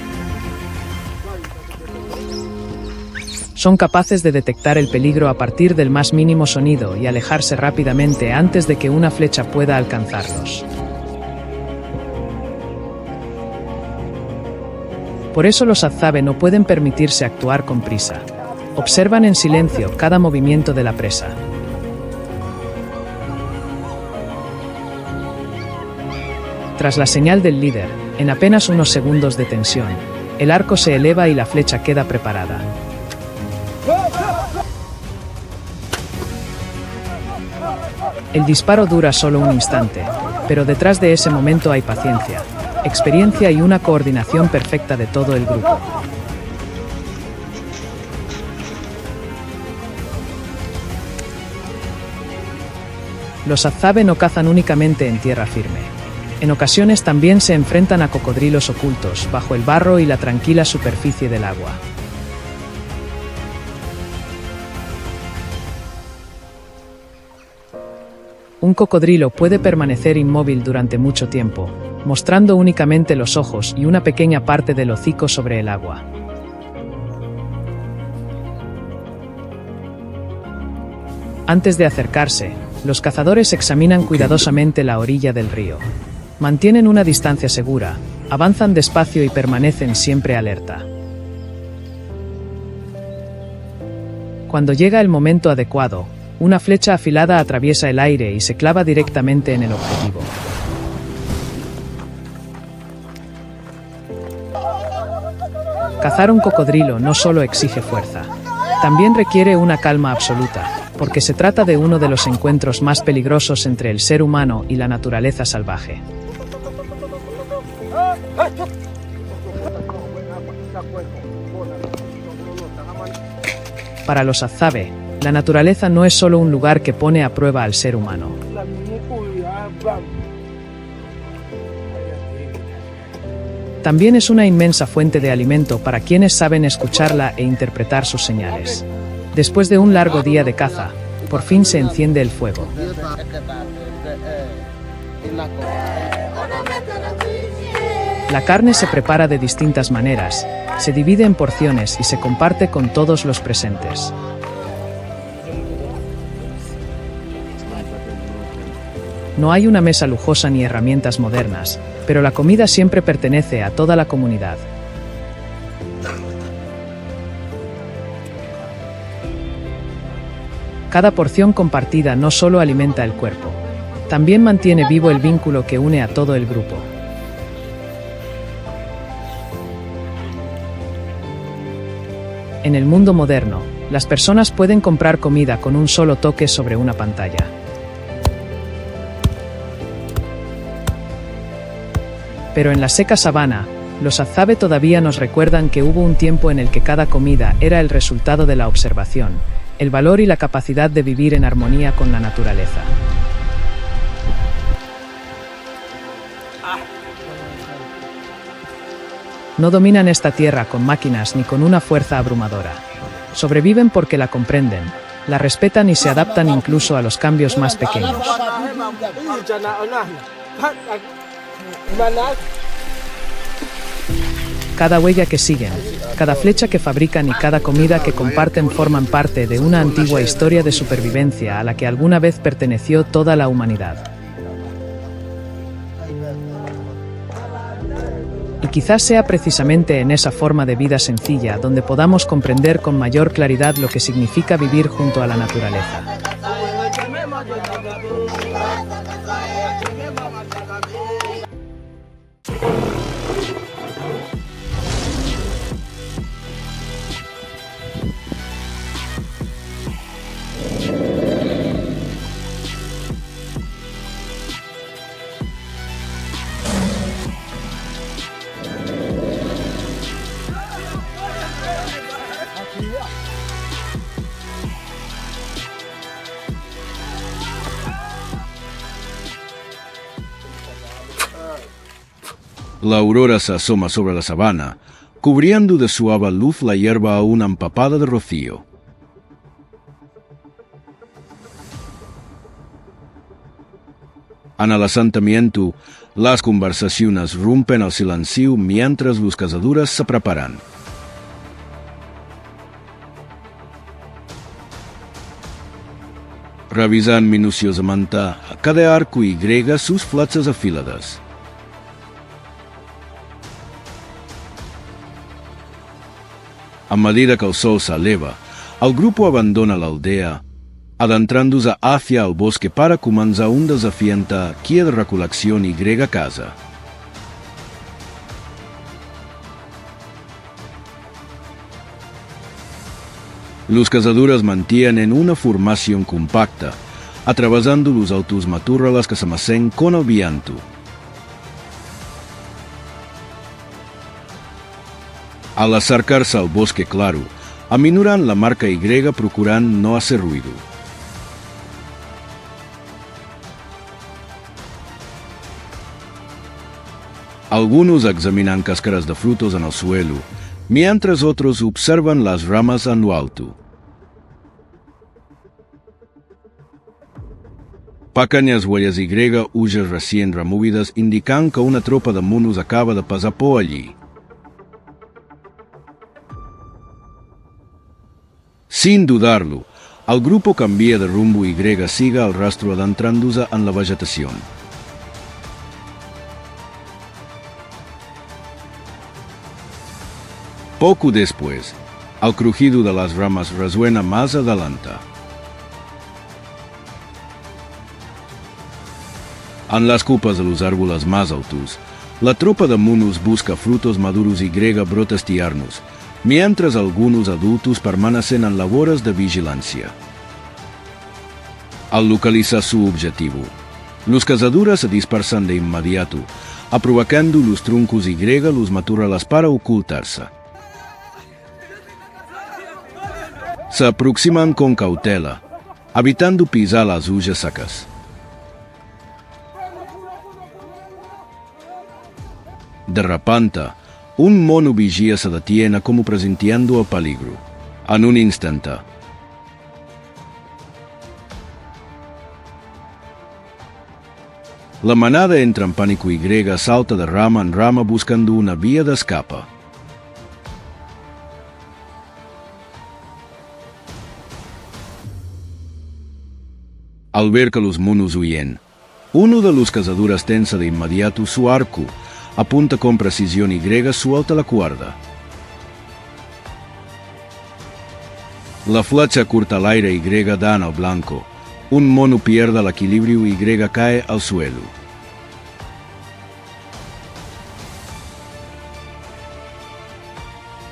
Son capaces de detectar el peligro a partir del más mínimo sonido y alejarse rápidamente antes de que una flecha pueda alcanzarlos. Por eso los Hadzabe no pueden permitirse actuar con prisa. Observan en silencio cada movimiento de la presa. Tras la señal del líder, en apenas unos segundos de tensión, el arco se eleva y la flecha queda preparada. El disparo dura solo un instante, pero detrás de ese momento hay paciencia, experiencia y una coordinación perfecta de todo el grupo. Los Hadzabe no cazan únicamente en tierra firme. En ocasiones también se enfrentan a cocodrilos ocultos bajo el barro y la tranquila superficie del agua. Un cocodrilo puede permanecer inmóvil durante mucho tiempo, mostrando únicamente los ojos y una pequeña parte del hocico sobre el agua. Antes de acercarse, los cazadores examinan cuidadosamente la orilla del río. Mantienen una distancia segura, avanzan despacio y permanecen siempre alerta. Cuando llega el momento adecuado, una flecha afilada atraviesa el aire y se clava directamente en el objetivo. Cazar un cocodrilo no solo exige fuerza, también requiere una calma absoluta, porque se trata de uno de los encuentros más peligrosos entre el ser humano y la naturaleza salvaje. Para los Hadzabe, la naturaleza no es solo un lugar que pone a prueba al ser humano. También es una inmensa fuente de alimento para quienes saben escucharla e interpretar sus señales. Después de un largo día de caza, por fin se enciende el fuego. La carne se prepara de distintas maneras, se divide en porciones y se comparte con todos los presentes. No hay una mesa lujosa ni herramientas modernas, pero la comida siempre pertenece a toda la comunidad. Cada porción compartida no solo alimenta el cuerpo, también mantiene vivo el vínculo que une a todo el grupo. En el mundo moderno, las personas pueden comprar comida con un solo toque sobre una pantalla. Pero en la seca sabana, los Hadzabe todavía nos recuerdan que hubo un tiempo en el que cada comida era el resultado de la observación, el valor y la capacidad de vivir en armonía con la naturaleza. No dominan esta tierra con máquinas ni con una fuerza abrumadora. Sobreviven porque la comprenden, la respetan y se adaptan incluso a los cambios más pequeños. Cada huella que siguen, cada flecha que fabrican y cada comida que comparten forman parte de una antigua historia de supervivencia a la que alguna vez perteneció toda la humanidad. Y quizás sea precisamente en esa forma de vida sencilla donde podamos comprender con mayor claridad lo que significa vivir junto a la naturaleza. La aurora se asoma sobre la sabana, cubriendo de suave luz la hierba aún empapada de rocío. En el asentamiento, las conversaciones rompen el silencio mientras los cazadores se preparan. Revisan minuciosamente cada arco y grega sus flechas afiladas. A medida que el sol se eleva, el grupo abandona la aldea, adentrándose hacia el bosque para comenzar un desafiante guía de recolección y grega caza. Los cazadores mantienen una formación compacta, atravesando los altos matorrales que se mecen con el viento. Al acercarse al bosque claro, aminoran la marca Y procurando no hacer ruido. Algunos examinan cáscaras de frutos en el suelo, mientras otros observan las ramas en lo alto. Pequeñas huellas Y huyas recién removidas indican que una tropa de monos acaba de pasar por allí. Sin dudarlo, el grupo cambia de rumbo Y sigue el rastro adentrándose en la vegetación. Poco después, el crujido de las ramas resuena más adelante. En las copas de los árboles más altos, la tropa de monos busca frutos maduros Y brotes tiernos, mientras algunos adultos permanecen en labores de vigilancia. Al localizar su objetivo, los cazadores se dispersan de inmediato, aprovechando los troncos Y los matorrales para ocultarse. Se aproximan con cautela, evitando pisar las hojas secas. De repente, un mono vigía se detiene como presintiendo el peligro. En un instante, la manada entra en pánico Y salta de rama en rama buscando una vía de escape. Al ver que los monos huyen, uno de los cazadores tensa de inmediato su arco, apunta con precisión Y suelta la cuerda. La flecha corta el aire Y da en el blanco. Un mono pierde el equilibrio Y cae al suelo.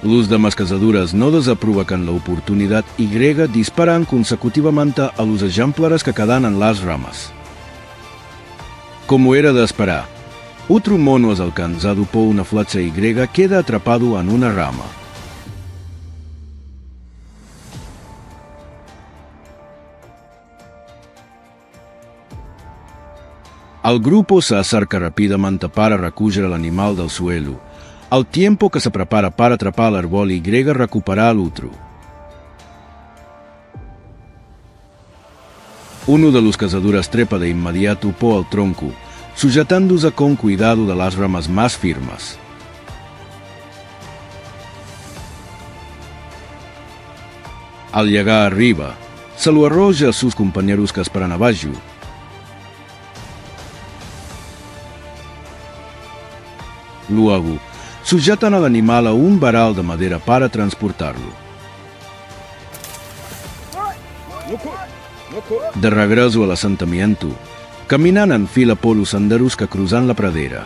Los demás cazadores no desaprovechan la oportunidad Y disparan consecutivamente a los ejemplares que quedan en las ramas. Como era de esperar, otro mono es alcanzado por una flecha Y queda atrapado en una rama. El grupo se acerca rápidamente para recoger el animal del suelo, al tiempo que se prepara para atrapar el árbol Y recuperar al otro. Uno de los cazadores trepa de inmediato por el tronco, sujetándose con cuidado de las ramas más firmes. Al llegar arriba, se lo arroja a sus compañeros que esperan abajo. Luego, sujetan al animal a un varal de madera para transportarlo. De regreso al asentamiento, caminan en fila por los senderos que cruzan la pradera.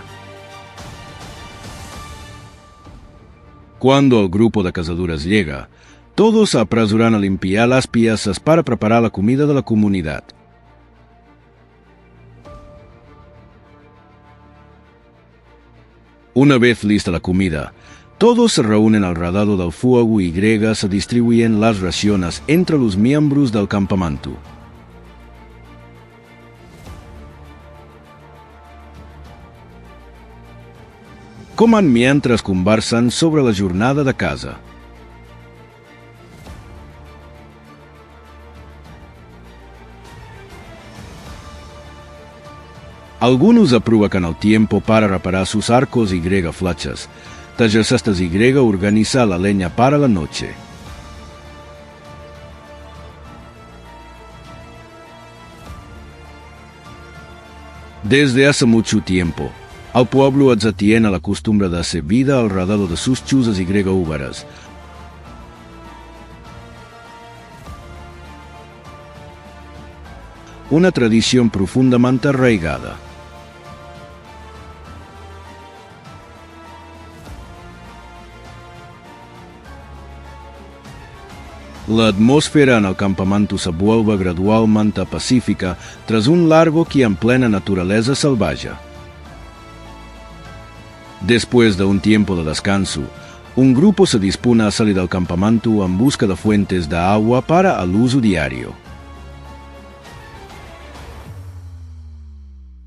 Cuando el grupo de cazadores llega, todos se apresuran a limpiar las piezas para preparar la comida de la comunidad. Una vez lista la comida, todos se reúnen alrededor del fuego Y se distribuyen las raciones entre los miembros del campamento. Coman mientras conversan sobre la jornada de casa. Algunos aprovechan el tiempo para reparar sus arcos y flechas. Tallas estas y organiza la leña para la noche. Desde hace mucho tiempo, al pueblo ya tiene la costumbre de hacer vida alrededor de sus chuzas y húbaras. Una tradición profundamente arraigada. La atmósfera en el campamento se vuelve gradualmente pacífica tras un largo que en plena naturaleza salvaje. Después de un tiempo de descanso, un grupo se dispone a salir del campamento en busca de fuentes de agua para el uso diario.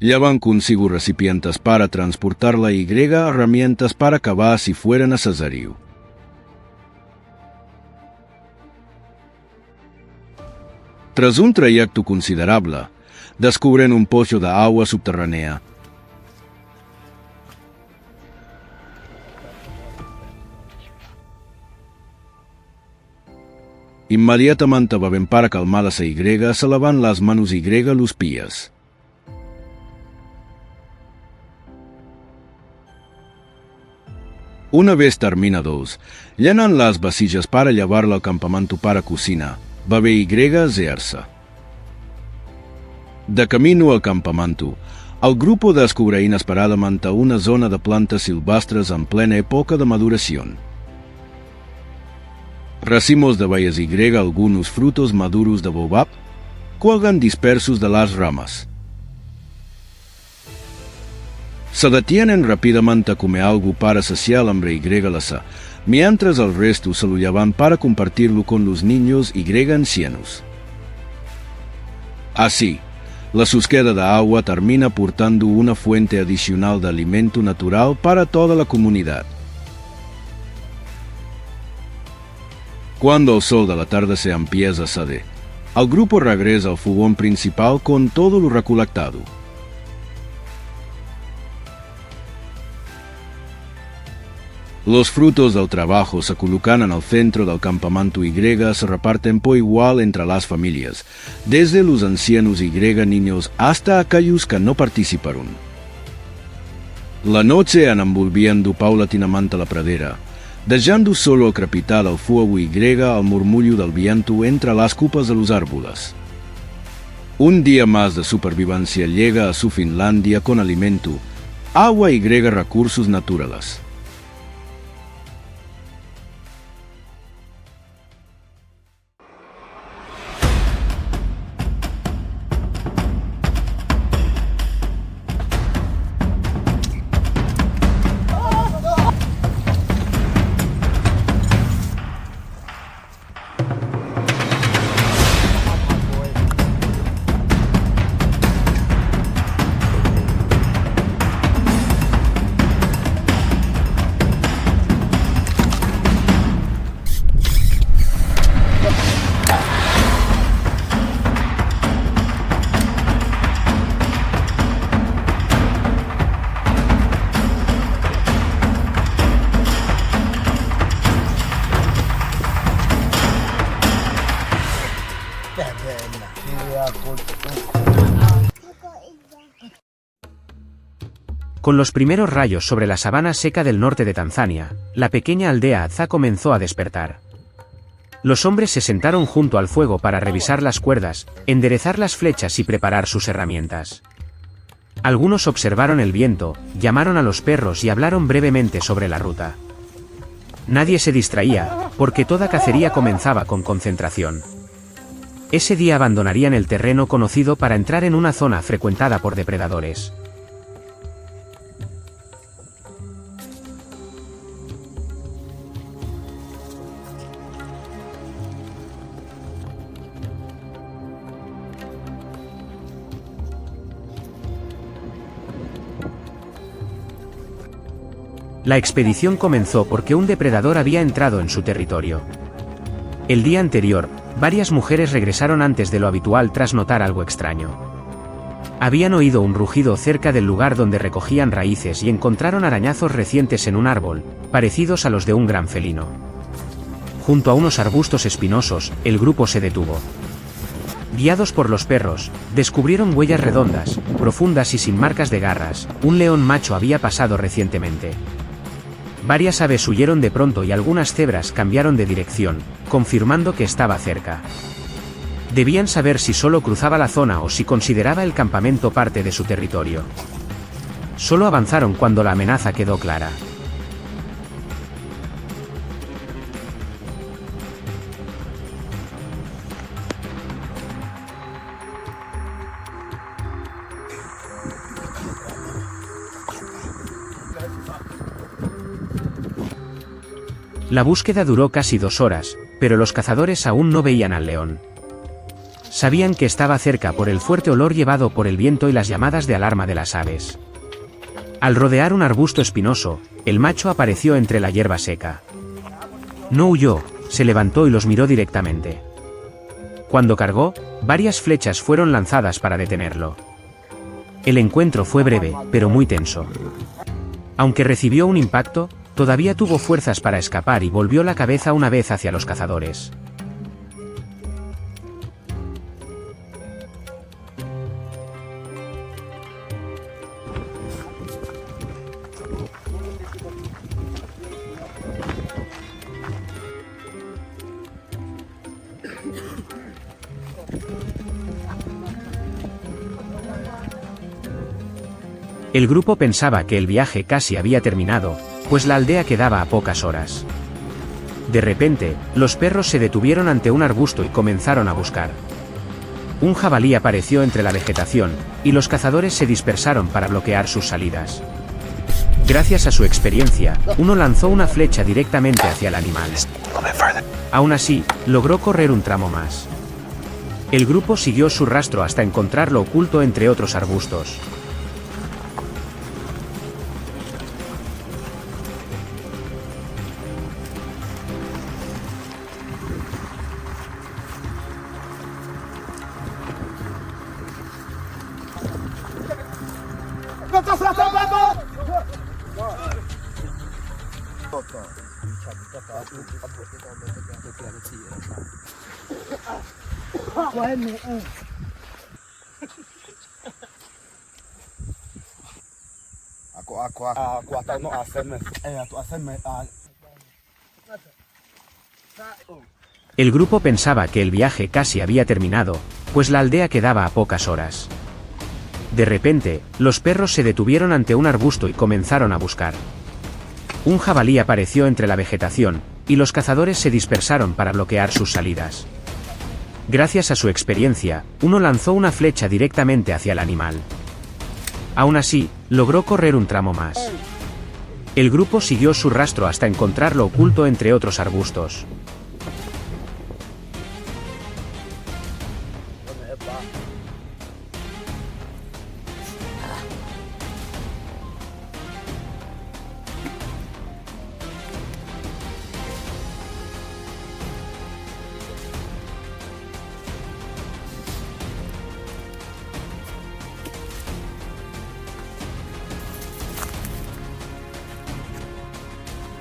Llevan consigo recipientes para transportar la herramientas para cavar si fuera necesario. Tras un trayecto considerable, descubren un pozo de agua subterránea. Inmediatamente van para calmar a Y, se lavan las manos Y los pies. Una vez terminados, llenan las vasillas para llevarlo al campamento para cocina. Bebe Y zersa. De camino al campamento, el grupo descubre inesperadamente una zona de plantas silvestres en plena época de maduración. Racimos de bayas Y, algunos frutos maduros de baobab, cuelgan dispersos de las ramas. Se detienen rápidamente a comer algo para saciar el hambre Y mientras el resto se lo llevan para compartirlo con los niños Y ancianos. Así, la búsqueda de agua termina aportando una fuente adicional de alimento natural para toda la comunidad. Cuando el sol de la tarde se empieza a salir, el grupo regresa al fogón principal con todo lo recolectado. Los frutos del trabajo se colocan en el centro del campamento Y, se reparten por igual entre las familias, desde los ancianos Y niños hasta aquellos que no participaron. La noche van envolviendo paulatinamente la pradera, dejando solo el crepitar del fuego Y al murmullo del viento entre las copas de los árboles. Un día más de supervivencia llega a su Finlandia con alimento, agua Y recursos naturales. Con los primeros rayos sobre la sabana seca del norte de Tanzania, la pequeña aldea Adza comenzó a despertar. Los hombres se sentaron junto al fuego para revisar las cuerdas, enderezar las flechas y preparar sus herramientas. Algunos observaron el viento, llamaron a los perros y hablaron brevemente sobre la ruta. Nadie se distraía, porque toda cacería comenzaba con concentración. Ese día abandonarían el terreno conocido para entrar en una zona frecuentada por depredadores. La expedición comenzó porque un depredador había entrado en su territorio. El día anterior, varias mujeres regresaron antes de lo habitual tras notar algo extraño. Habían oído un rugido cerca del lugar donde recogían raíces y encontraron arañazos recientes en un árbol, parecidos a los de un gran felino. Junto a unos arbustos espinosos, el grupo se detuvo. Guiados por los perros, descubrieron huellas redondas, profundas y sin marcas de garras. Un león macho había pasado recientemente. Varias aves huyeron de pronto y algunas cebras cambiaron de dirección, confirmando que estaba cerca. Debían saber si solo cruzaba la zona o si consideraba el campamento parte de su territorio. Solo avanzaron cuando la amenaza quedó clara. La búsqueda duró casi 2 horas, pero los cazadores aún no veían al león. Sabían que estaba cerca por el fuerte olor llevado por el viento y las llamadas de alarma de las aves. Al rodear un arbusto espinoso, el macho apareció entre la hierba seca. No huyó, se levantó y los miró directamente. Cuando cargó, varias flechas fueron lanzadas para detenerlo. El encuentro fue breve, pero muy tenso. Aunque recibió un impacto, todavía tuvo fuerzas para escapar y volvió la cabeza una vez hacia los cazadores. El grupo pensaba que el viaje casi había terminado, pues la aldea quedaba a pocas horas. De repente, los perros se detuvieron ante un arbusto y comenzaron a buscar. Un jabalí apareció entre la vegetación, y los cazadores se dispersaron para bloquear sus salidas. Gracias a su experiencia, uno lanzó una flecha directamente hacia el animal. Aún así, logró correr un tramo más. El grupo siguió su rastro hasta encontrarlo oculto entre otros arbustos. El grupo pensaba que el viaje casi había terminado, pues la aldea quedaba a pocas horas. De repente, los perros se detuvieron ante un arbusto y comenzaron a buscar. Un jabalí apareció entre la vegetación, y los cazadores se dispersaron para bloquear sus salidas. Gracias a su experiencia, uno lanzó una flecha directamente hacia el animal. Aún así, logró correr un tramo más. El grupo siguió su rastro hasta encontrarlo oculto entre otros arbustos.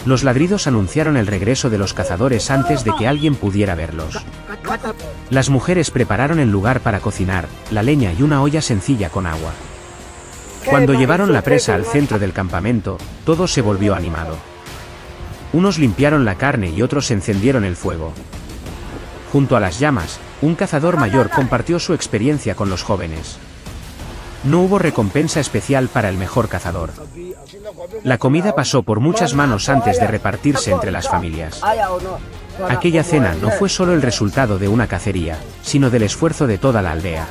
Los ladridos anunciaron el regreso de los cazadores antes de que alguien pudiera verlos. Las mujeres prepararon el lugar para cocinar, la leña y una olla sencilla con agua. Cuando llevaron la presa al centro del campamento, todo se volvió animado. Unos limpiaron la carne y otros encendieron el fuego. Junto a las llamas, un cazador mayor compartió su experiencia con los jóvenes. No hubo recompensa especial para el mejor cazador. La comida pasó por muchas manos antes de repartirse entre las familias. Aquella cena no fue solo el resultado de una cacería, sino del esfuerzo de toda la aldea.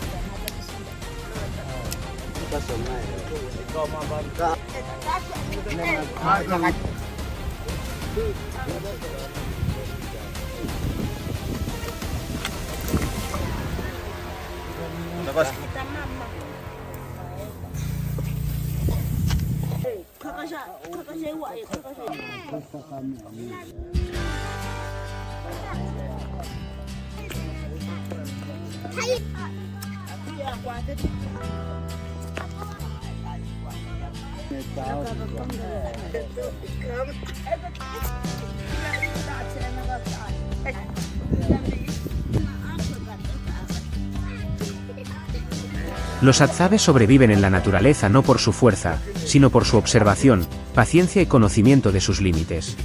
Los atzabes sobreviven en la naturaleza no por su fuerza, sino por su observación, paciencia y conocimiento de sus límites.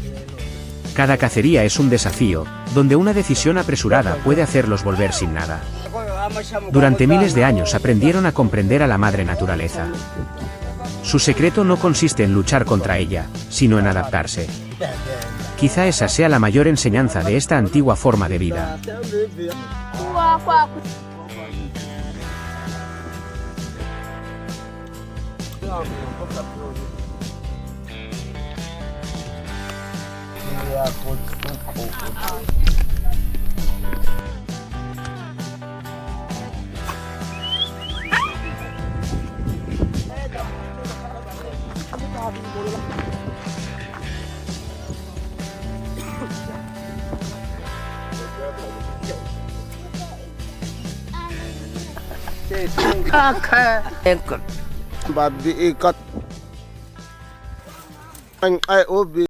Cada cacería es un desafío, donde una decisión apresurada puede hacerlos volver sin nada. Durante miles de años aprendieron a comprender a la madre naturaleza. Su secreto no consiste en luchar contra ella, sino en adaptarse. Quizá esa sea la mayor enseñanza de esta antigua forma de vida. Babi ikat. Anh ai ốp